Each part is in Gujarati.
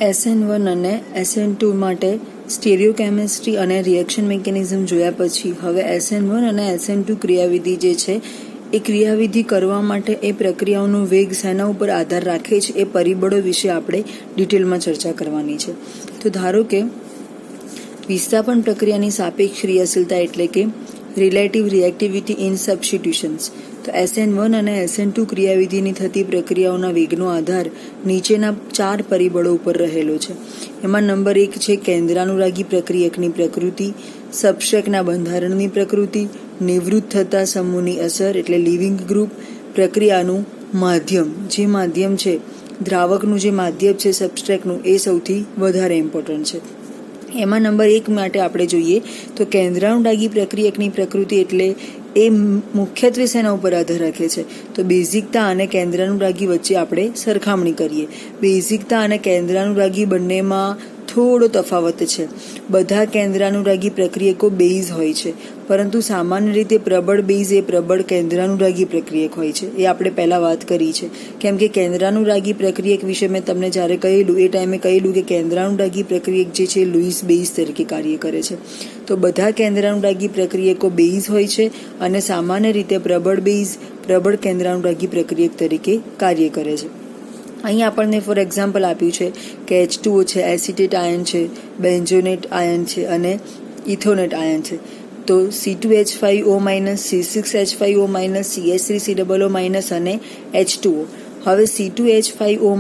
SN1 અને SN2 માટે સ્ટીરિયોકેમિસ્ટ્રી અને રિએક્શન મિકેનિઝમ જોયા પછી હવે SN1 અને SN2 ક્રિયાવિધિ જે છે એ ક્રિયાવિધિ કરવા માટે એ પ્રક્રિયાઓનો વેગ શેના ઉપર આધાર રાખે છે એ પરિબળો વિશે આપણે ડિટેલમાં ચર્ચા કરવાની છે. તો ધારો કે વિસ્થાપન પ્રક્રિયાની સાપેક્ષ ક્રિયાશીલતા એટલે કે રિલેટિવ રિએક્ટિવિટી ઇન સબસ્ટિટ્યુશન્સ. તો SN1 અને SN2 ક્રિયાવિધિની થતી પ્રક્રિયાઓના વેગનો આધાર નીચેના 4 પરિબળો ઉપર રહેલો છે. એમાં નંબર 1 છે કેન્દ્રાનુરાગી પ્રક્રિયકની પ્રકૃતિ, સબસ્ટ્રેટના બંધારણની પ્રકૃતિ, નિવૃત્ત થતા સમૂહની અસર એટલે લિવિંગ ગ્રુપ, પ્રક્રિયાનું માધ્યમ, જે માધ્યમ છે દ્રાવકનું જે માધ્યમ છે સબસ્ટ્રેટનું એ સૌથી વધારે ઇમ્પોર્ટન્ટ છે. એમાં નંબર 1 માટે આપણે જોઈએ તો કેન્દ્રાનુરાગી પ્રક્રિયકની પ્રકૃતિ એટલે એ મુખ્યત્વે શેના ઉપર આધાર રાખે છે તો બેઝિકતા અને કેન્દ્રાનુરાગી વચ્ચે આપણે સરખામણી કરીએ. બેઝિકતા અને કેન્દ્રાનુરાગી બંનેમાં થોડો તફાવત છે. બધા કેન્દ્રાનુરાગી પ્રક્રિયકો બેઝ હોય છે, પરંતુ સામાન્ય રીતે પ્રબળ બેઝ એ પ્રબળ કેન્દ્રાનુરાગી પ્રક્રિયક હોય છે. એ આપણે પહેલાં વાત કરી છે. કેમ કે કેન્દ્રાનુરાગી પ્રક્રિયક વિશે મેં તમને જ્યારે કહેલું એ ટાઈમે કહેલું કે કેન્દ્રાનુરાગી પ્રક્રિયક જે છે લુઈસ બેઝ તરીકે કાર્ય કરે છે. તો બધા કેન્દ્રાનુરાગી પ્રક્રિયકો બેઝ હોય છે અને સામાન્ય રીતે પ્રબળ બેઝ પ્રબળ કેન્દ્રાનુરાગી પ્રક્રિયક તરીકે કાર્ય કરે છે. અહીં આપણને ફોર એક્ઝામ્પલ આપ્યું છે કે H2O છે, એસિટેટ આયન છે, બેન્ઝોનેટ આયન છે અને ઇથોનેટ આયન છે. તો C2H5O C6H5O CH3COO અને H2O. હવે C2H5O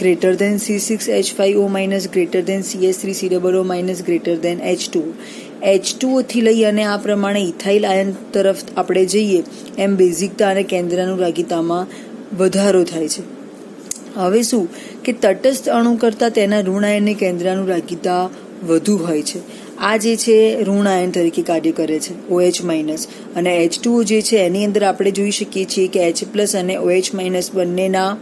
greater than C6H5O greater than CH3COO greater than H2O. H2O થી લઈ અને આ પ્રમાણે ઇથાઇલ આયન તરફ આપણે જઈએ એમ બેઝિકતા અને કેન્દ્રાનુરાગીતામાં વધારો થાય છે. હવે શું કે તટસ્થ અણુ કરતાં તેના ઋણ આયનની કેન્દ્રાનુરાગીતા વધુ હોય છે. આ જે છે ઋણ આયન તરીકે કાર્ય કરે છે OH અને H2O જે છે એની અંદર આપણે જોઈ શકીએ છીએ કે H+ અને OH- બંનેના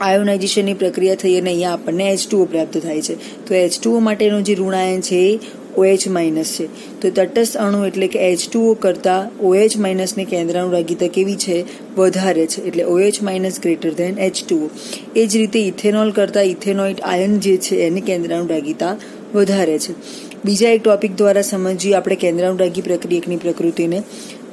આયોનાઇઝેશનની પ્રક્રિયા થઈ અને અહીંયા આપણને H2O પ્રાપ્ત થાય છે. તો H2O માટેનું જે ઋણ આયન છે એ OH- છે. તો તટસ્થ અણુ એટલે કે H2O કરતાં OH- ની કેન્દ્રાનુરાગીતા કેવી છે? વધારે છે. એટલે OH- ગ્રેટર ધેન H2O. એ જ રીતે ઇથેનોલ કરતાં ઇથેનોઇટ આયન જે છે એની કેન્દ્રાનુરાગીતા વધારે છે. બીજા એક ટોપિક દ્વારા સમજીએ આપણે કેન્દ્રાનુરાગી પ્રક્રિયકની પ્રકૃતિને.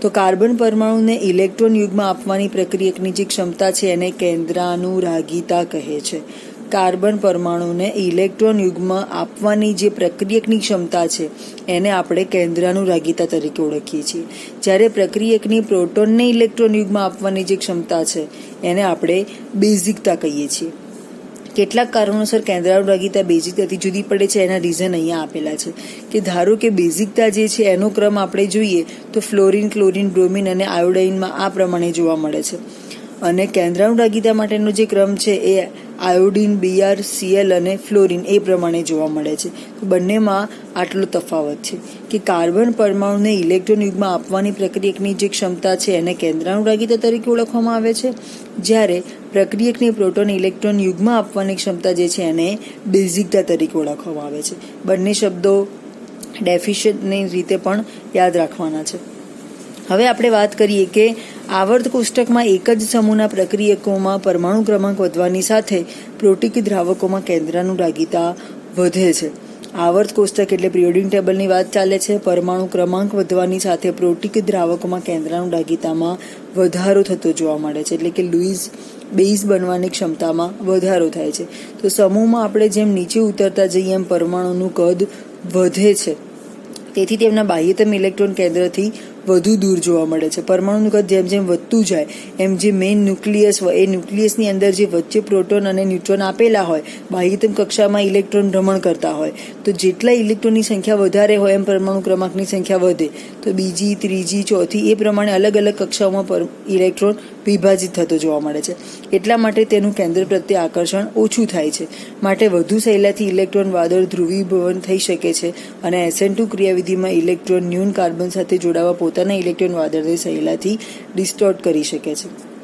તો કાર્બન પરમાણુને ઇલેક્ટ્રોન યુગમાં આપવાની પ્રક્રિયકની જે ક્ષમતા છે એને કેન્દ્રાનુરાગીતા કહે છે. કાર્બન પરમાણુને ઇલેક્ટ્રોન યુગમાં આપવાની જે પ્રક્રિયકની ક્ષમતા છે એને આપણે કેન્દ્રાનુરાગીતા તરીકે ઓળખીએ છીએ. જ્યારે પ્રક્રિયકની પ્રોટોનને ઇલેક્ટ્રોન યુગમાં આપવાની જે ક્ષમતા છે એને આપણે બેઝિકતા કહીએ છીએ. કેટલાક કારણોસર કેન્દ્રાનુરાગીતા બેઝિકતાથી જુદી પડે છે. એના રીઝન અહીંયા આપેલા છે કે ધારો કે બેઝિકતા જે છે એનો ક્રમ આપણે જોઈએ તો ફ્લોરિન, ક્લોરિન, બ્રોમિન અને આયોડાઇનમાં આ પ્રમાણે જોવા મળે છે. અને કેન્દ્રાનુરાગીતા માટેનો જે ક્રમ છે એ આયોડિન, Br, Cl અને ફ્લોરિન એ પ્રમાણે જોવા મળે છે. બંનેમાં આટલો તફાવત છે કે કાર્બન પરમાણુને ઇલેક્ટ્રોન યુગમાં આપવાની પ્રક્રિયકની જે ક્ષમતા છે એને કેન્દ્રાનુરાગીતા તરીકે ઓળખવામાં આવે છે, જ્યારે પ્રક્રિયકની પ્રોટોન ઇલેક્ટ્રોન યુગમાં આપવાની ક્ષમતા જે છે એને બેઝિકતા તરીકે ઓળખવામાં આવે છે. બંને શબ્દો ડેફિશિયન્ટની રીતે પણ યાદ રાખવાના છે. હવે આપણે વાત કરીએ કે આવર્ત કોષ્ટકમાં એક જ સમૂહના પ્રક્રિયકોમાં પરમાણુ ક્રમાંક વધવાની સાથે પ્રોટીક દ્રાવકોમાં કેન્દ્રાનુરાગીતા વધે છે. આવર્ત કોષ્ટક એટલે પિરિયોડિક ટેબલની વાત ચાલે છે. પરમાણુ ક્રમાંક વધવાની સાથે પ્રોટીક દ્રાવકોમાં કેન્દ્રાનુરાગીતામાં વધારો થતો જોવા મળે છે. એટલે કે લુઈસ બેઝ બનવાની ક્ષમતામાં વધારો થાય છે. તો સમૂહમાં આપણે જેમ નીચે ઉતરતા જઈએ એમ પરમાણુનું કદ વધે છે. તેથી તેમના બાહ્યતમ ઇલેક્ટ્રોન કેન્દ્રથી વધુ દૂર જોવા મળે છે. પરમાણુનું કદ જેમ જેમ વધતું જાય એમ જે મેઇન ન્યુક્લિયસ હોય એ ન્યુક્લિયસની અંદર જે વચ્ચે પ્રોટોન અને ન્યુટ્રોન આપેલા હોય, બાહ્યતમ કક્ષામાં ઇલેક્ટ્રોન ભ્રમણ કરતા હોય, તો જેટલા ઇલેક્ટ્રોનની સંખ્યા વધારે હોય એમ પરમાણુ ક્રમાંકની સંખ્યા વધે. તો બીજી, ત્રીજી, ચોથી એ પ્રમાણે અલગ અલગ કક્ષાઓમાં ઇલેક્ટ્રોન વિભાજિત થતો જોવા મળે છે. એટલા માટે તેનું કેન્દ્ર પ્રત્યે આકર્ષણ ઓછું થાય છે. માટે વધુ સહેલાથી ઇલેક્ટ્રોન વાદળ ધ્રુવીભવન થઈ શકે છે અને SN2 ક્રિયાવિધિમાં ઇલેક્ટ્રોન ન્યૂન કાર્બન સાથે જોડાવા પોતાના ઇલેક્ટ્રોન વાદળને સહેલાથી ડિસ્ટોર્ટ કરી શકે છે.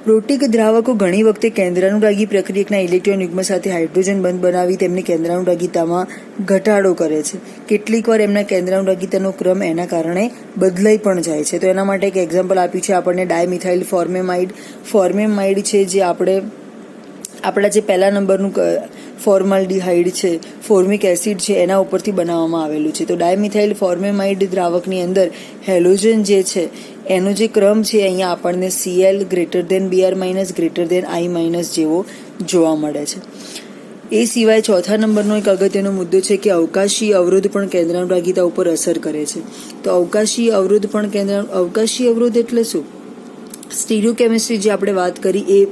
પ્રોટીક દ્રાવકો ઘણી વખતે કેન્દ્રાનુરાગી પ્રક્રિયકના ઇલેક્ટ્રોન યુગ્મ સાથે હાઇડ્રોજન બંધ બનાવી તેમની કેન્દ્રાનુરાગીતામાં ઘટાડો કરે છે. કેટલીક વાર એમના કેન્દ્રાનુરાગીતાનો ક્રમ એના કારણે બદલાઈ પણ જાય છે. તો એના માટે એક એક્ઝામ્પલ આપ્યું છે આપણને ડાયમિથાઇલ ફોર્મેમાઇડ. ફોર્મેમાઇડ છે જે આપણે આપણા જે પહેલા નંબરનું ફોર્માલ્ડિહાઇડ છે, ફોર્મિક એસિડ છે, એના ઉપરથી બનાવવામાં આવેલું છે. તો ડાયમિથાઇલ ફોર્મેમાઇડ દ્રાવકની અંદર હેલોજન જે છે એનો જે ક્રમ છે અહીંયા આપણને Cl Br- I- જેવો જોવા મળે છે. એ સિવાય ચોથા નંબરનો એક અગત્યનો મુદ્દો છે કે અવકાશી અવરોધ પણ કેન્દ્રાનુરાગિતા ઉપર અસર કરે છે. તો અવકાશી અવરોધ એટલે શું? સ્ટીરિયોકેમિસ્ટ્રી જે આપણે વાત કરી એ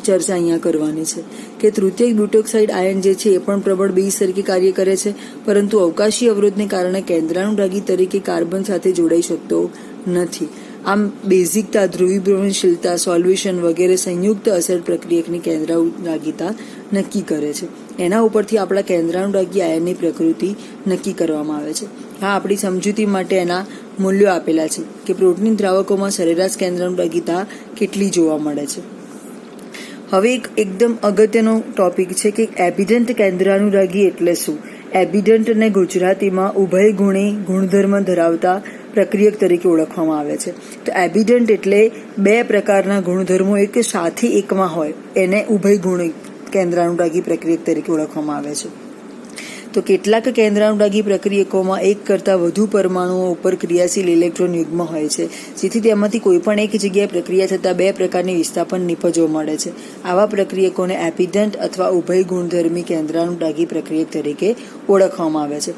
ચર્ચા અહીંયા કરવાની છે કે તૃતીયક બ્યુટોક્સાઇડ આયન જે છે એ પણ પ્રબળ બેઝ તરીકે કાર્ય કરે છે, પરંતુ અવકાશી અવરોધને કારણે કેન્દ્રાનુરાગી તરીકે કાર્બન સાથે જોડાઈ શકતો નથી. આમ બેઝિકતા, ધ્રુવીભ્રમણશીલતા, સોલ્યુશન વગેરે સંયુક્ત અસર પ્રક્રિયકની કેન્દ્રાનુરાગિતા નક્કી કરે છે. એના ઉપરથી આપણા કેન્દ્રાનુરાગી આયનની પ્રકૃતિ નક્કી કરવામાં આવે છે. હા, આપણી સમજૂતી માટે એના મૂલ્યો આપેલા છે કે પ્રોટીન દ્રાવકોમાં સરેરાશ કેન્દ્રાનુરાગિતા કેટલી જોવા મળે છે. હવે એક એકદમ અગત્યનો ટોપિક છે કે એબિડન્ટ કેન્દ્રાનુરાગી એટલે શું? એબિડન્ટને ગુજરાતીમાં ઉભયગુણી ગુણધર્મ ધરાવતા પ્રક્રિયક તરીકે ઓળખવામાં આવે છે. તો એબિડન્ટ એટલે બે પ્રકારના ગુણધર્મો એક સાથે એકમાં હોય એને ઉભયગુણી કેન્દ્રાનુરાગી પ્રક્રિયક તરીકે ઓળખવામાં આવે છે. તો કેટલાક કેન્દ્રાનુરાગી પ્રક્રિયકોમાં એક કરતાં વધુ પરમાણુઓ ઉપર ક્રિયાશીલ ઇલેક્ટ્રોન યુગ્મ હોય છે, જેથી તેમાંથી કોઈપણ એક જગ્યાએ પ્રક્રિયા થતાં બે પ્રકારની વિસ્થાપન નિપજો મળે છે. આવા પ્રક્રિયકોને એબિડન્ટ અથવા ઉભય ગુણધર્મી કેન્દ્રાનુરાગી પ્રક્રિયક તરીકે ઓળખવામાં આવે છે.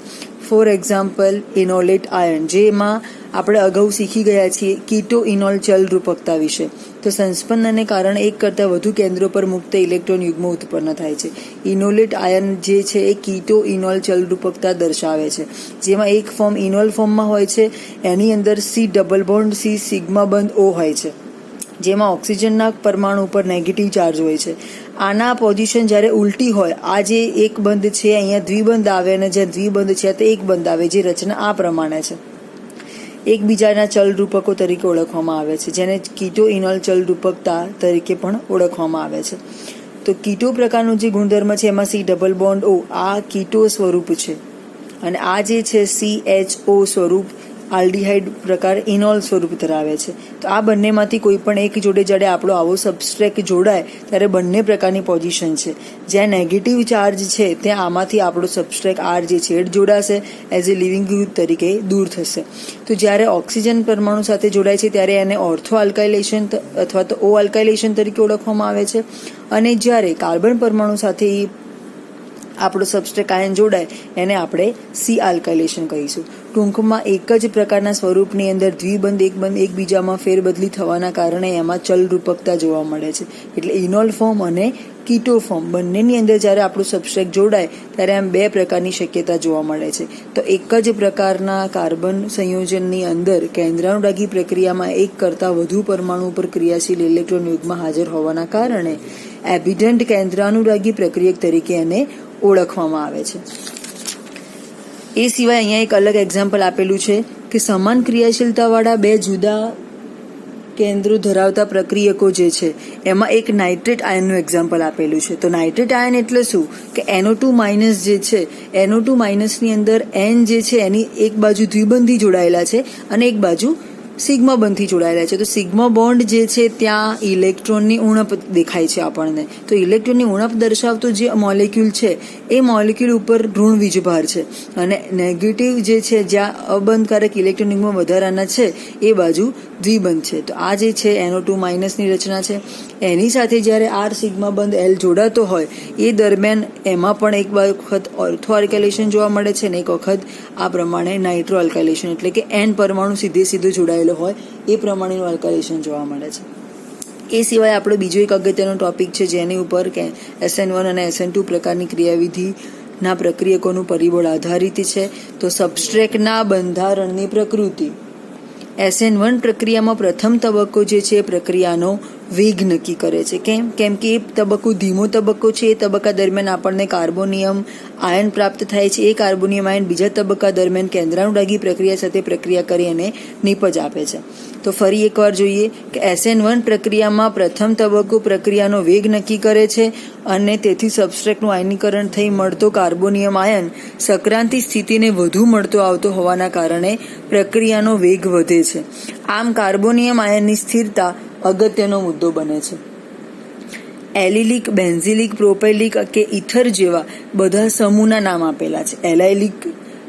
ફોર એક્ઝામ્પલ, ઇનોલેટ આયન, જેમાં આપણે અગાઉ શીખી ગયા છીએ કીટો ઇનોલ ચલ રૂપકતા વિશે. તો સંસ્પંદનને કારણે એક કરતાં વધુ કેન્દ્રો પર મુક્ત ઇલેક્ટ્રોન યુગ્મ ઉત્પન્ન થાય છે. ઇનોલેટ આયન જે છે એ કીટો ઇનોલ ચલ રૂપકતા દર્શાવે છે, જેમાં એક ફોર્મ ઇનોલ ફોર્મમાં હોય છે, એની અંદર C double bond C sigma બંધ O હોય છે, જેમાં ઓક્સિજનના પરમાણુ ઉપર નેગેટિવ ચાર્જ હોય છે. આના પોઝિશન જ્યારે ઉલટી હોય, આ જે એક બંધ છે અહીંયા દ્વિબંધ આવે અને જ્યાં દ્વિબંધ છે તે એક બંધ આવે, જે રચના આ પ્રમાણે છે. એકબીજાના ચલ રૂપકો તરીકે ઓળખવામાં આવે છે, જેને કીટો ઇનોલ ચલ રૂપકતા તરીકે પણ ઓળખવામાં આવે છે. તો કીટો પ્રકારનું જે ગુણધર્મ છે એમાં C ડબલ બોન્ડ O આ કીટો સ્વરૂપ છે, અને આ જે છે CHO સ્વરૂપ આલ્ડિહાઇડ પ્રકાર ઇનોલ સ્વરૂપ ધરાવે છે. તો આ બંનેમાંથી કોઈ પણ એક જોડે જ્યારે આપણો આવો સબસ્ટ્રેટ જોડાય ત્યારે બંને પ્રકારની પોઝિશન છે. જ્યાં નેગેટિવ ચાર્જ છે ત્યાં આમાંથી આપણો સબસ્ટ્રેટ R જે છે જોડાશે, એઝ એ લિવિંગ ગ્રુપ તરીકે દૂર થશે. તો જ્યારે ઓક્સિજન પરમાણુ સાથે જોડાય છે ત્યારે એને ઓર્થો આલ્કાઇલેશન અથવા તો O આલ્કાઇલેશન તરીકે ઓળખવામાં આવે છે, અને જ્યારે કાર્બન પરમાણુ સાથે આપણો સબસ્ટ્રેટ આયન જોડાય એને આપણે C આલ્કાઇલેશન કહીશું. ટૂંકમાં એક જ પ્રકારના સ્વરૂપની અંદર દ્વિબંધ એકબંધ એકબીજામાં ફેરબદલી થવાના કારણે એમાં ચલ રૂપકતા જોવા મળે છે. એટલે ઇનોલ ફોર્મ અને કીટો ફોર્મ બંનેની અંદર જ્યારે આપણું સબસ્ટ્રેટ જોડાય ત્યારે આમ બે પ્રકારની શક્યતા જોવા મળે છે. તો એક જ પ્રકારના કાર્બન સંયોજનની અંદર કેન્દ્રાનુરાગી પ્રક્રિયામાં એક કરતાં વધુ પરમાણુ પર ક્રિયાશીલ ઇલેક્ટ્રોન યુગ્મ હાજર હોવાના કારણે એબિડન્ટ કેન્દ્રાનુરાગી પ્રક્રિયક તરીકે એને ઓળખવામાં આવે છે. એ સિવાય અહીંયા એક અલગ એક્ઝામ્પલ આપેલું છે કે સમાન ક્રિયાશીલતાવાળા બે જુદા કેન્દ્રો ધરાવતા પ્રક્રિયકો જે છે એમાં એક નાઇટ્રેટ આયનનું એક્ઝામ્પલ આપેલું છે. તો નાઇટ્રેટ આયન એટલે શું કે NO2- જે છે, NO2- ની અંદર N જે છે એની એક બાજુ દ્વિબંધી જોડાયેલા છે અને એક બાજુ સિગ્મા બંધથી જોડાયેલા છે. તો સિગ્મા બોન્ડ જે છે ત્યાં ઇલેક્ટ્રોનની ઉણપ દેખાય છે આપણને. તો ઇલેક્ટ્રોનની ઉણપ દર્શાવતો જે મોલેક્યુલ છે એ મોલેક્યુલ ઉપર ઋણ વીજભાર છે, અને નેગેટિવ જે છે જ્યાં અબંધકારક ઇલેક્ટ્રોન યુગ્મ વધારાના છે એ બાજુ દ્વિબંધ છે. તો આ જે છે NO2- રચના છે. એની સાથે જ્યારે R સિગ્મા બંધ L જોડાતો હોય એ દરમિયાન એમાં પણ એક વખત ઓર્થો આલ્કાઇલેશન જોવા મળે છે ને એક વખત આ પ્રમાણે નાઇટ્રો આલ્કાઇલેશન, એટલે કે N પરમાણુ સીધો જોડાયેલો હોય એ પ્રમાણેનું આલ્કાઇલેશન જોવા મળે છે. એ સિવાય આપણો બીજો એક અગત્યનો ટોપિક છે જેની ઉપર SN1 અને SN2 પ્રકારની ક્રિયાવિધિના પ્રક્રિયકોનું પરિબળ આધારિત છે. તો સબસ્ટ્રેટના બંધારણની પ્રકૃતિ. SN1 પ્રક્રિયામાં પ્રથમ તબક્કો જે છે એ પ્રક્રિયાનો વેગ નક્કી કરે છે. કેમ કે એ તબક્કો ધીમો તબક્કો છે. એ તબક્કા દરમિયાન આપણને કાર્બોનિયમ આયન પ્રાપ્ત થાય છે. એ કાર્બોનિયમ આયન બીજા તબક્કા દરમિયાન કેન્દ્રાનુરાગી પ્રક્રિયા સાથે પ્રક્રિયા કરી અને નિપજ આપે છે. તો ફરી એકવાર જોઈએ કે SN1 પ્રક્રિયામાં પ્રથમ તબક્કો પ્રક્રિયાનો વેગ નક્કી કરે છે, અને તેથી સબસ્ટ્રેટનું આયનીકરણ થઈ મળતો કાર્બોનિયમ આયન સક્રાંતિ સ્થિતિને વધુ મળતો આવતો હોવાના કારણે પ્રક્રિયાનો વેગ વધે છે. આમ કાર્બોનિયમ આયનની સ્થિરતા અગત્યનો મુદ્દો બને છે. એલિલિક, બેન્ઝિલિક, પ્રોપેલિક કે ઇથર જેવા બધા સમૂહના નામ આપેલા છે. એલાઇલિક,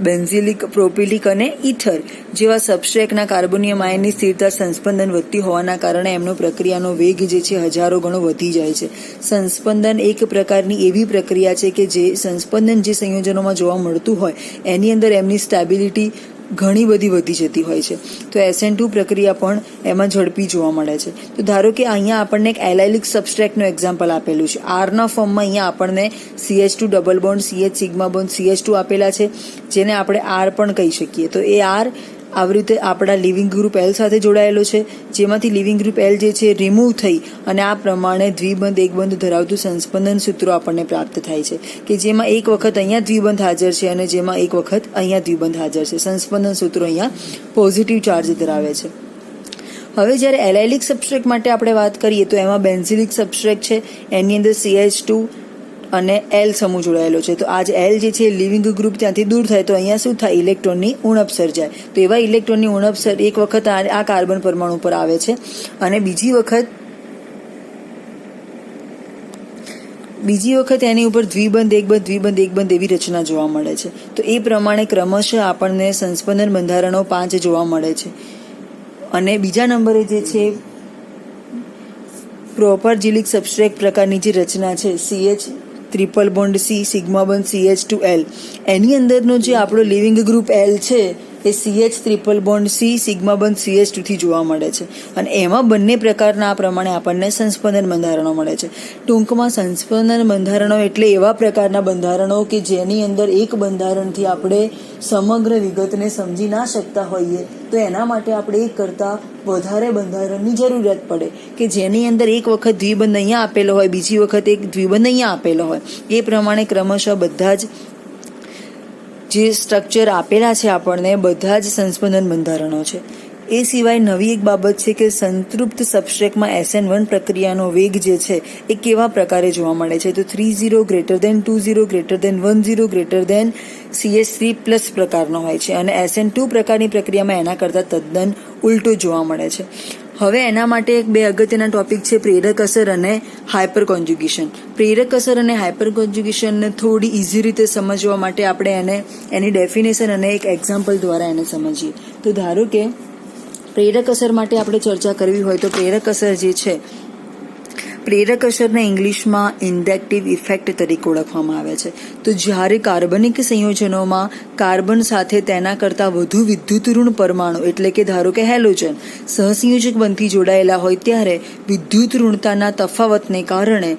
બેન્ઝિલિક, પ્રોપિલિક અને ઇથર જેવા સબસ્ટ્રેટના કાર્બોનિયમ આયનની સ્થિરતા સંસ્પંદન વધતી હોવાના કારણે એમનો પ્રક્રિયાનો વેગ જે છે હજારો ગણો વધી જાય છે. સંસ્પંદન એક પ્રકારની એવી પ્રક્રિયા છે કે જે સંસ્પંદન જે સંયોજનોમાં જોવા મળતું હોય એની અંદર એમની સ્ટેબિલિટી ઘણી બધી વધી જતી હોય છે. તો SN2 પ્રક્રિયા પણ એમાં ઝડપી જોવા મળે છે. તો ધારો કે અહીંયા આપણને એક એલાઇલિક સબસ્ટ્રેટનું એક્ઝામ્પલ આપેલું છે. આરના ફોર્મમાં અહીંયા આપણને CH2 double bond CH sigma bond CH2 આપેલા છે, જેને આપણે R પણ કહી શકીએ. તો એ R આવી રીતે આપણા લિવિંગ ગ્રુપ L સાથે જોડાયેલો છે, જેમાંથી લિવિંગ ગ્રુપ L જે છે રિમૂવ થઈ અને આ પ્રમાણે દ્વિબંધ એકબંધ ધરાવતું સંસ્પંદન સૂત્રો આપણને પ્રાપ્ત થાય છે કે જેમાં એક વખત અહીંયા દ્વિબંધ હાજર છે અને જેમાં એક વખત અહીંયા દ્વિબંધ હાજર છે. સંસ્પંદન સૂત્રો અહીંયા પોઝિટિવ ચાર્જ ધરાવે છે. હવે જ્યારે એલાઇલિક સબસ્ટ્રેટ માટે આપણે વાત કરીએ તો એમાં બેન્ઝિલિક સબસ્ટ્રેટ છે, એની અંદર CH2 અને L સમૂહ જોડાયેલો છે. તો આ જે L જે છે લિવિંગ ગ્રુપ ત્યાંથી દૂર થાય તો અહીંયા શું થાય, ઇલેક્ટ્રોનની ઉણપ સર્જાય. તો એવા ઇલેક્ટ્રોનની ઉણપ એક વખત આ કાર્બન પરમાણુ પર આવે છે અને બીજી વખત એની ઉપર દ્વિબંધ એકબંધ એવી રચના જોવા મળે છે. તો એ પ્રમાણે ક્રમશઃ આપણને સંસ્પંદન બંધારણો 5 જોવા મળે છે. અને બીજા નંબરે જે છે પ્રોપરજિલિક સબસ્ટ્રેટ પ્રકારની જે રચના છે CH triple bond C sigma bond CH2L, એની અંદરનો જે આપણો લિવિંગ ગ્રુપ L છે એ CH triple bond C sigma bond CH2 થી જોવા મળે છે અને એમાં બંને પ્રકારના આ પ્રમાણે આપણને સંસ્પંદન બંધારણો મળે છે. ટૂંકમાં સંસ્પંદન બંધારણો એટલે એવા પ્રકારના બંધારણો કે જેની અંદર એક બંધારણથી આપણે સમગ્ર વિગતને સમજી ના શકતા હોઈએ તો એના માટે આપણે એક કરતાં વધારે બંધારણની જરૂરિયાત પડે કે જેની અંદર એક વખત દ્વિબંધ અહીંયા આપેલો હોય, બીજી વખત એક દ્વિબંધ અહીંયા આપેલો હોય. એ પ્રમાણે ક્રમશઃ બધા જ જે સ્ટ્રક્ચર આપેલા છે આપણને બધા જ સંસ્પંદન બંધારણો છે. એ સિવાય નવી એક બાબત છે કે સંતૃપ્ત સબસ્ટ્રેટમાં SN1 પ્રક્રિયાનો વેગ જે છે એ કેવા પ્રકારે જોવા મળે છે. તો 30 greater than 20 greater than 10 greater than CH3+ પ્રકારનો હોય છે અને SN2 પ્રકારની પ્રક્રિયામાં એના કરતાં તદ્દન ઉલટું જોવા મળે છે. હવે એના માટે એક બે અગત્યના ટોપિક છે પ્રેરક અસર અને હાઇપર કોન્જ્યુગેશન. પ્રેરક અસર અને હાઇપર કોન્જ્યુગેશનને થોડી ઇઝી રીતે સમજવા માટે આપણે એની ડેફિનેશન અને એક એક્ઝામ્પલ દ્વારા એને સમજીએ. તો ધારો કે પ્રેરક અસર માટે આપણે ચર્ચા કરવી હોય તો પ્રેરક અસર જે છે, પ્રેરક અસરને ઇંગ્લિશમાં ઇન્ડક્ટિવ ઇફેક્ટ તરીકે ઓળખવામાં આવે છે. તો જ્યારે કાર્બનિક સંયોજનોમાં કાર્બન સાથે તેના કરતાં વધુ વિદ્યુત ઋણ પરમાણુ એટલે કે ધારો કે હેલોજન સહસંયોજક બંધથી જોડાયેલા હોય ત્યારે વિદ્યુત ઋણતાના તફાવતને કારણે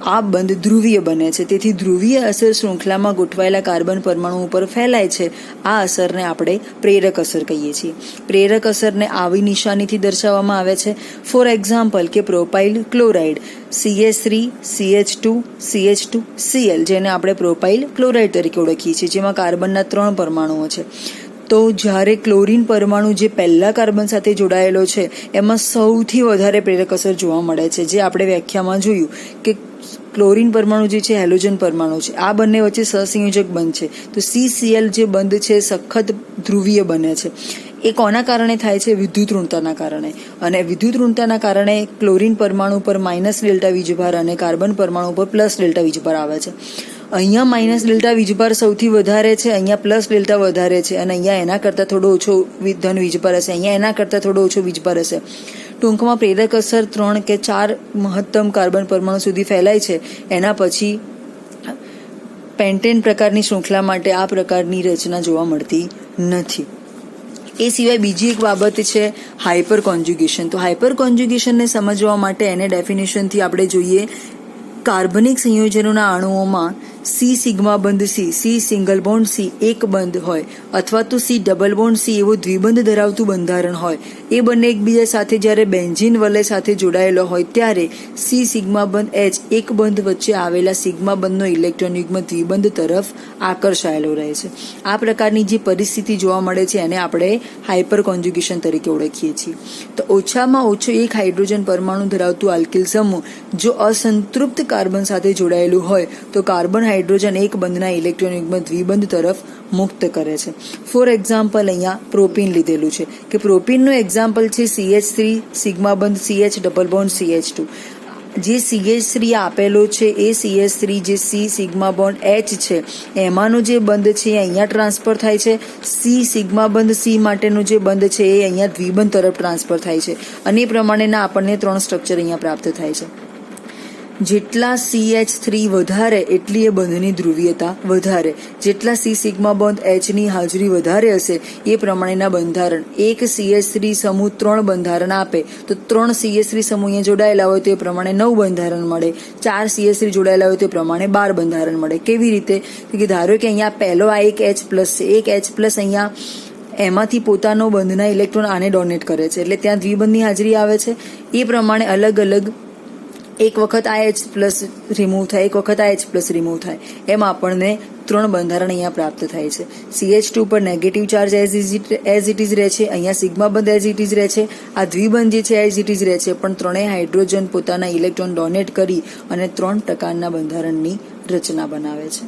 આ બંધ ધ્રુવીય બને છે. તેથી ધ્રુવીય અસર શૃંખલામાં ગોઠવાયેલા કાર્બન પરમાણુ ઉપર ફેલાય છે. આ અસરને આપણે પ્રેરક અસર કહીએ છીએ. પ્રેરક અસરને આવી નિશાનીથી દર્શાવવામાં આવે છે. ફોર એક્ઝામ્પલ કે propyl chloride CH3 CH2 CH2 Cl જેને આપણે પ્રોપાઇલ ક્લોરાઇડ તરીકે ઓળખીએ છીએ, જેમાં કાર્બનના 3 પરમાણુઓ છે. તો જ્યારે ક્લોરીન પરમાણુ જે પહેલા કાર્બન સાથે જોડાયેલો છે એમાં સૌથી વધારે પ્રેરક અસર જોવા મળે છે, જે આપણે વ્યાખ્યામાં જોયું કે ક્લોરીન પરમાણુ જે છે હેલોજન પરમાણુ છે, આ બંને વચ્ચે સહસંયોજક બંધ છે. તો CCl જે બંધ છે સખત ધ્રુવીય બને છે. એ કોના કારણે થાય છે? વિદ્યુત ઋણતાના કારણે. અને વિદ્યુત ઋણતાના કારણે ક્લોરીન પરમાણુ પર -ડેલ્ટા વીજભાર અને કાર્બન પરમાણુ પર +ડેલ્ટા વીજભાર આવે છે. અહીંયા -ડેલ્ટા વીજભાર સૌથી વધારે છે, અહીંયા +ડેલ્ટા વધારે છે અને અહીંયા એના કરતાં થોડો ઓછો ધન વીજભાર હશે, અહીંયા એના કરતાં થોડો ઓછો વીજભાર હશે. ટૂંકમાં પ્રેરક અસર 3 કે 4 મહત્તમ કાર્બન પરમાણુ સુધી ફેલાય છે. એના પછી પેન્ટેન પ્રકારની શૃંખલા માટે આ પ્રકારની રચના જોવા મળતી નથી. એ સિવાય બીજી એક બાબત છે હાઇપર કોન્જ્યુગેશન. તો હાઇપર કોન્જ્યુગેશનને સમજવા માટે એને ડેફિનેશનથી આપણે જોઈએ. કાર્બનિક સંયોજનોના અણુઓમાં C સિગ્મા બંધ C સિંગલ બોન્ડ C એક બંધ હોય અથવા તો C ડબલ બોન્ડ C એવો દ્વિબંધ ધરાવતું બંધારણ હોય. એ બંને એકબીજા સાથે જ્યારે બેન્ઝીન વલય સાથે જોડાયેલો હોય ત્યારે C સિગ્મા બંધ H એક બંધ વચ્ચે આવેલા સિગ્મા બંધનો ઇલેક્ટ્રોન યુગ્મ દ્વિબંધ તરફ આકર્ષાયેલો રહે છે. આ પ્રકારની જે પરિસ્થિતિ જોવા મળે છે એને આપણે હાઇપર કોન્જ્યુગેશન તરીકે ઓળખીએ છીએ. તો ઓછામાં ઓછો એક હાઇડ્રોજન પરમાણુ ધરાવતું આલ્કિલ સમૂહ જો અસંતૃપ્ત કાર્બન સાથે જોડાયેલું હોય તો કાર્બન હાઇડ્રોજન એક બંધના ઇલેક્ટ્રોન યુગ્મ દ્વિબંધ તરફ મુક્ત કરે છે. ફોર એક્ઝામ્પલ અહીંયા પ્રોપીન લીધેલું છે કે પ્રોપીનનું એક્ઝામ્પલ છે CH3 સિગ્મા બંધ CH ડબલ બોન્ડ CH2. જે CH3 આપેલો છે એ CH3 જે C સિગ્મા બોન્ડ H છે એમાંનો જે બંધ છે એ અહીંયા ટ્રાન્સફર થાય છે. C સિગ્મા બંધ C માટેનો જે બંધ છે એ અહીંયા દ્વિબંધ તરફ ટ્રાન્સફર થાય છે અને એ પ્રમાણેના આપણને 3 સ્ટ્રક્ચર અહીંયા પ્રાપ્ત થાય છે. જેટલા CH3 વધારે એટલી એ બંધની ધ્રુવીયતા વધારે. જેટલા C સિગ્મા બોન્ડ H ની હાજરી વધારે હશે એ પ્રમાણેના બંધારણ. એક CH3 સમૂહ 3 બંધારણ આપે તો 3 CH3 સમૂહ અહીંયા જોડાયેલા હોય તો એ પ્રમાણે 9 બંધારણ મળે. 4 CH3 જોડાયેલા હોય તો એ પ્રમાણે 12 બંધારણ મળે. કેવી રીતે કે ધારો કે અહીંયા પહેલો આ એક H પ્લસ છે, એક H પ્લસ અહીંયા એમાંથી પોતાનો બંધના ઇલેક્ટ્રોન આને ડોનેટ કરે છે એટલે ત્યાં દ્વિબંધની હાજરી આવે છે. એ પ્રમાણે અલગ અલગ એક વખત આ H પ્લસ રિમૂવ થાય, એક વખત આ H પ્લસ રિમૂવ થાય, એમ આપણને 3 બંધારણ અહીંયા પ્રાપ્ત થાય છે. CH2 પર negative charge as it is રહે છે, અહીંયા સિગ્મા બંધ એઝ ઇટ ઇઝ રહે છે, આ દ્વિબંધ જે છે એઝ ઇટ ઇઝ રહે છે, પણ ત્રણેય હાઇડ્રોજન પોતાના ઇલેક્ટ્રોન ડોનેટ કરી અને 3 પ્રકારના બંધારણની રચના બનાવે છે.